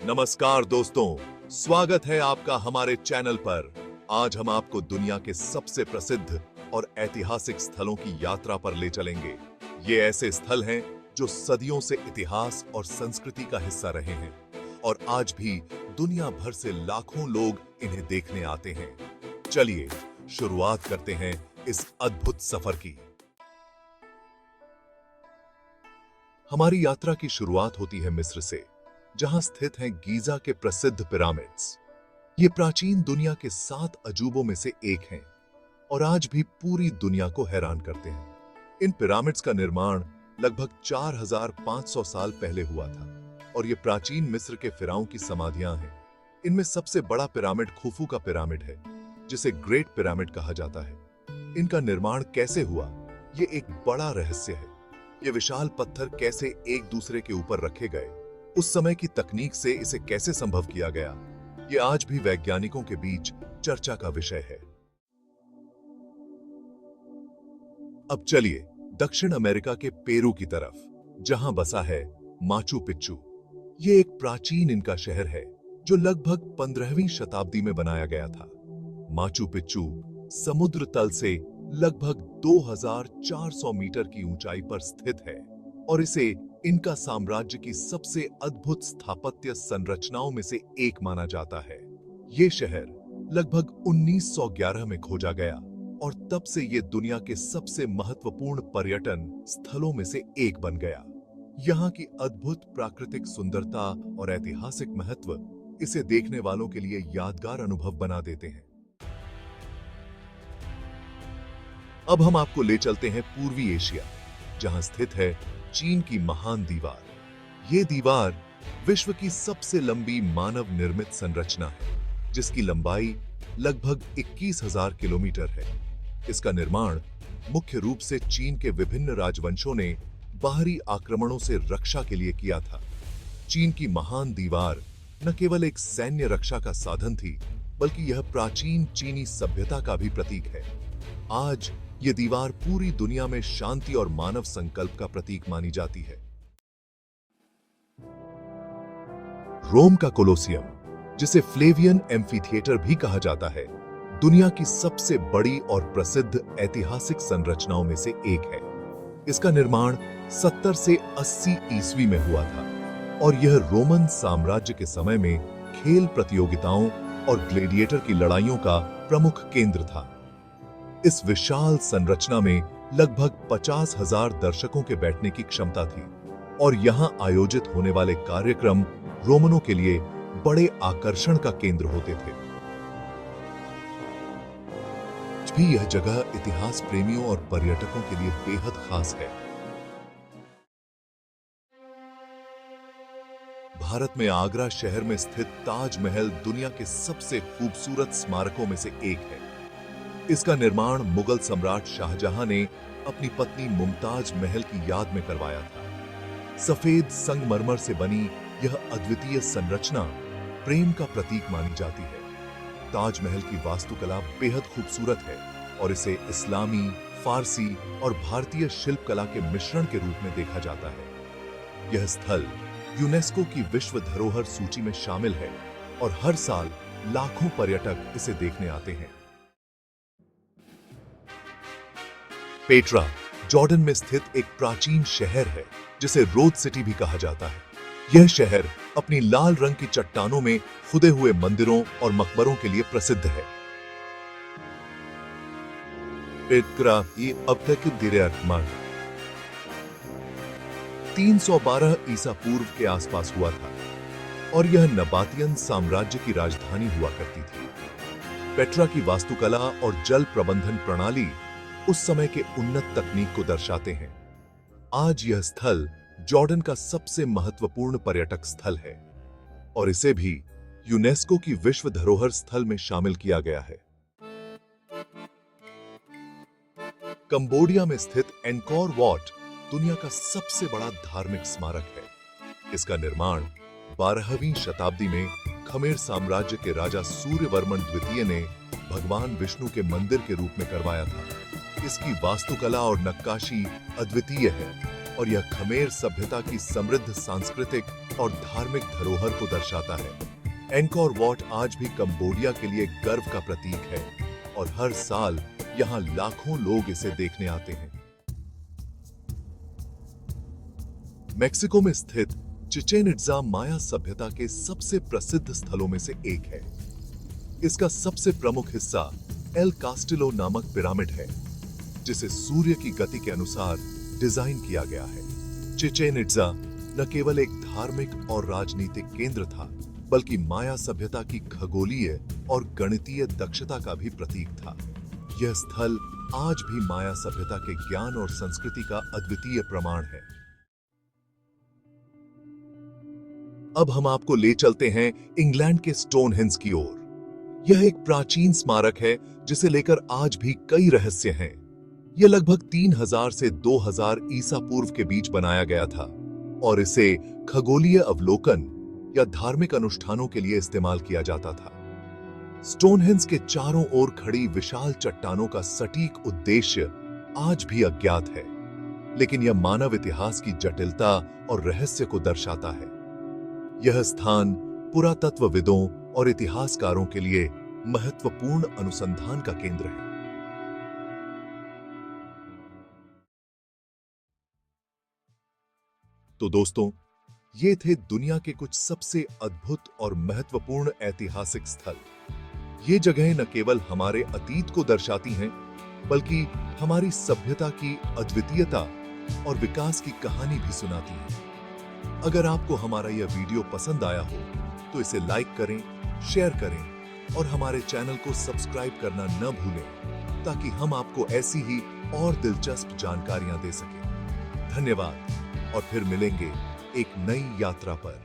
नमस्कार दोस्तों, स्वागत है आपका हमारे चैनल पर। आज हम आपको दुनिया के सबसे प्रसिद्ध और ऐतिहासिक स्थलों की यात्रा पर ले चलेंगे। ये ऐसे स्थल हैं जो सदियों से इतिहास और संस्कृति का हिस्सा रहे हैं और आज भी दुनिया भर से लाखों लोग इन्हें देखने आते हैं। चलिए शुरुआत करते हैं इस अद्भुत सफर की। हमारी यात्रा की शुरुआत होती है मिस्र से, जहां स्थित हैं गीजा के प्रसिद्ध पिरामिड्स। ये प्राचीन दुनिया के 7 अजूबों में से एक हैं और आज भी पूरी दुनिया को हैरान करते हैं। इन पिरामिड्स का निर्माण लगभग 4500 साल पहले हुआ था और ये प्राचीन मिस्र के फिराओं की समाधियां हैं। इनमें सबसे बड़ा पिरामिड खुफू का पिरामिड है, जिसे ग्रेट पिरामिड कहा जाता है। इनका निर्माण कैसे हुआ, ये एक बड़ा रहस्य है। ये विशाल पत्थर कैसे एक दूसरे के ऊपर रखे गए, उस समय की तकनीक से इसे कैसे संभव किया गया, ये आज भी वैज्ञानिकों के बीच चर्चा का विषय है। अब चलिए दक्षिण अमेरिका के पेरू की तरफ, जहां बसा है माचू पिच्चू। ये एक प्राचीन इनका शहर है जो लगभग 15वीं शताब्दी में बनाया गया था। माचू पिच्चू समुद्र तल से लगभग 2400 मीटर की ऊंचाई पर स्थित है और इसे इनका साम्राज्य की सबसे अद्भुत स्थापत्य संरचनाओं में से एक माना जाता है। ये शहर लगभग 1911 में खोजा गया और तब से ये दुनिया के सबसे महत्वपूर्ण पर्यटन स्थलों में से एक बन गया। यहाँ की अद्भुत प्राकृतिक सुंदरता और ऐतिहासिक महत्व इसे देखने वालों के लिए यादगार अनुभव बना देते हैं। अब हम आपको ले चलते हैं पूर्वी एशिया, जहां स्थित है चीन की महान दीवार। ये दीवार विश्व की सबसे लंबी मानव निर्मित संरचना है, जिसकी लंबाई लगभग 21,000 किलोमीटर है। इसका निर्माण मुख्य रूप से चीन के विभिन्न राजवंशों ने बाहरी आक्रमणों से रक्षा के लिए किया था। चीन की महान दीवार न केवल एक सैन्य रक्षा का साधन थी, बल्कि यह प्राचीन चीनी सभ्यता का भी प्रतीक है। आज ये दीवार पूरी दुनिया में शांति और मानव संकल्प का प्रतीक मानी जाती है। रोम का कोलोसियम, जिसे फ्लेवियन एम्फीथिएटर भी कहा जाता है, दुनिया की सबसे बड़ी और प्रसिद्ध ऐतिहासिक संरचनाओं में से एक है। इसका निर्माण 70 से 80 ईस्वी में हुआ था और यह रोमन साम्राज्य के समय में खेल प्रतियोगिताओं और ग्लेडिएटर की लड़ाइयों का प्रमुख केंद्र था। इस विशाल संरचना में लगभग 50,000 दर्शकों के बैठने की क्षमता थी और यहां आयोजित होने वाले कार्यक्रम रोमनों के लिए बड़े आकर्षण का केंद्र होते थे। आज भी यह जगह इतिहास प्रेमियों और पर्यटकों के लिए बेहद खास है। भारत में आगरा शहर में स्थित ताजमहल दुनिया के सबसे खूबसूरत स्मारकों में से एक है। इसका निर्माण मुगल सम्राट शाहजहां ने अपनी पत्नी मुमताज महल की याद में करवाया था। सफेद संगमरमर से बनी यह अद्वितीय संरचना प्रेम का प्रतीक मानी जाती है। ताजमहल की वास्तुकला बेहद खूबसूरत है और इसे इस्लामी, फारसी और भारतीय शिल्पकला के मिश्रण के रूप में देखा जाता है। यह स्थल यूनेस्को की विश्व धरोहर सूची में शामिल है और हर साल लाखों पर्यटक इसे देखने आते हैं। पेट्रा जॉर्डन में स्थित एक प्राचीन शहर है, जिसे रोज सिटी भी कहा जाता है। यह शहर अपनी लाल रंग की चट्टानों में खुदे हुए मंदिरों और मकबरों के लिए प्रसिद्ध है। पेट्रा अब तक 312 ईसा पूर्व के आसपास हुआ था और यह नबातियन साम्राज्य की राजधानी हुआ करती थी। पेट्रा की वास्तुकला और जल प्रबंधन प्रणाली उस समय के उन्नत तकनीक को दर्शाते हैं। आज यह स्थल जॉर्डन का सबसे महत्वपूर्ण पर्यटक स्थल है और इसे भी यूनेस्को की विश्व धरोहर स्थल में शामिल किया गया है। कंबोडिया में स्थित एंकोर वॉट दुनिया का सबसे बड़ा धार्मिक स्मारक है। इसका निर्माण 12वीं शताब्दी में खमेर साम्राज्य के राजा सूर्यवर्मन द्वितीय ने भगवान विष्णु के मंदिर के रूप में करवाया था। इसकी वास्तुकला और नक्काशी अद्वितीय है और यह खमेर सभ्यता की समृद्ध सांस्कृतिक और धार्मिक धरोहर को दर्शाता है। एंकोर वॉट आज भी कंबोडिया के लिए गर्व का प्रतीक है और हर साल यहाँ लाखों लोग इसे देखने आते हैं। मेक्सिको में स्थित चिचेन इट्जा माया सभ्यता के सबसे प्रसिद्ध स्थलों में से एक है। इसका सबसे प्रमुख हिस्सा एल कास्टिलो नामक पिरामिड है, जिसे सूर्य की गति के अनुसार डिजाइन किया गया है। चिचेन इट्जा न केवल एक धार्मिक और राजनीतिक केंद्र था, बल्कि माया सभ्यता की खगोलीय और गणितीय दक्षता का भी प्रतीक था। यह स्थल आज भी माया सभ्यता के ज्ञान और संस्कृति का अद्वितीय प्रमाण है। अब हम आपको ले चलते हैं इंग्लैंड के स्टोनहेंज की ओर। यह एक प्राचीन स्मारक है जिसे लेकर आज भी कई रहस्य हैं। यह लगभग 3000 से 2000 ईसा पूर्व के बीच बनाया गया था और इसे खगोलीय अवलोकन या धार्मिक अनुष्ठानों के लिए इस्तेमाल किया जाता था। स्टोनहेंज के चारों ओर खड़ी विशाल चट्टानों का सटीक उद्देश्य आज भी अज्ञात है, लेकिन यह मानव इतिहास की जटिलता और रहस्य को दर्शाता है। यह स्थान पुरातत्वविदों और इतिहासकारों के लिए महत्वपूर्ण अनुसंधान का केंद्र है। तो दोस्तों, ये थे दुनिया के कुछ सबसे अद्भुत और महत्वपूर्ण ऐतिहासिक स्थल। ये जगहें न केवल हमारे अतीत को दर्शाती हैं, बल्कि हमारी सभ्यता की अद्वितीयता और विकास की कहानी भी सुनाती हैं। अगर आपको हमारा यह वीडियो पसंद आया हो तो इसे लाइक करें, शेयर करें और हमारे चैनल को सब्सक्राइब करना न भूलें, ताकि हम आपको ऐसी ही और दिलचस्प जानकारियां दे सकें। धन्यवाद और फिर मिलेंगे एक नई यात्रा पर।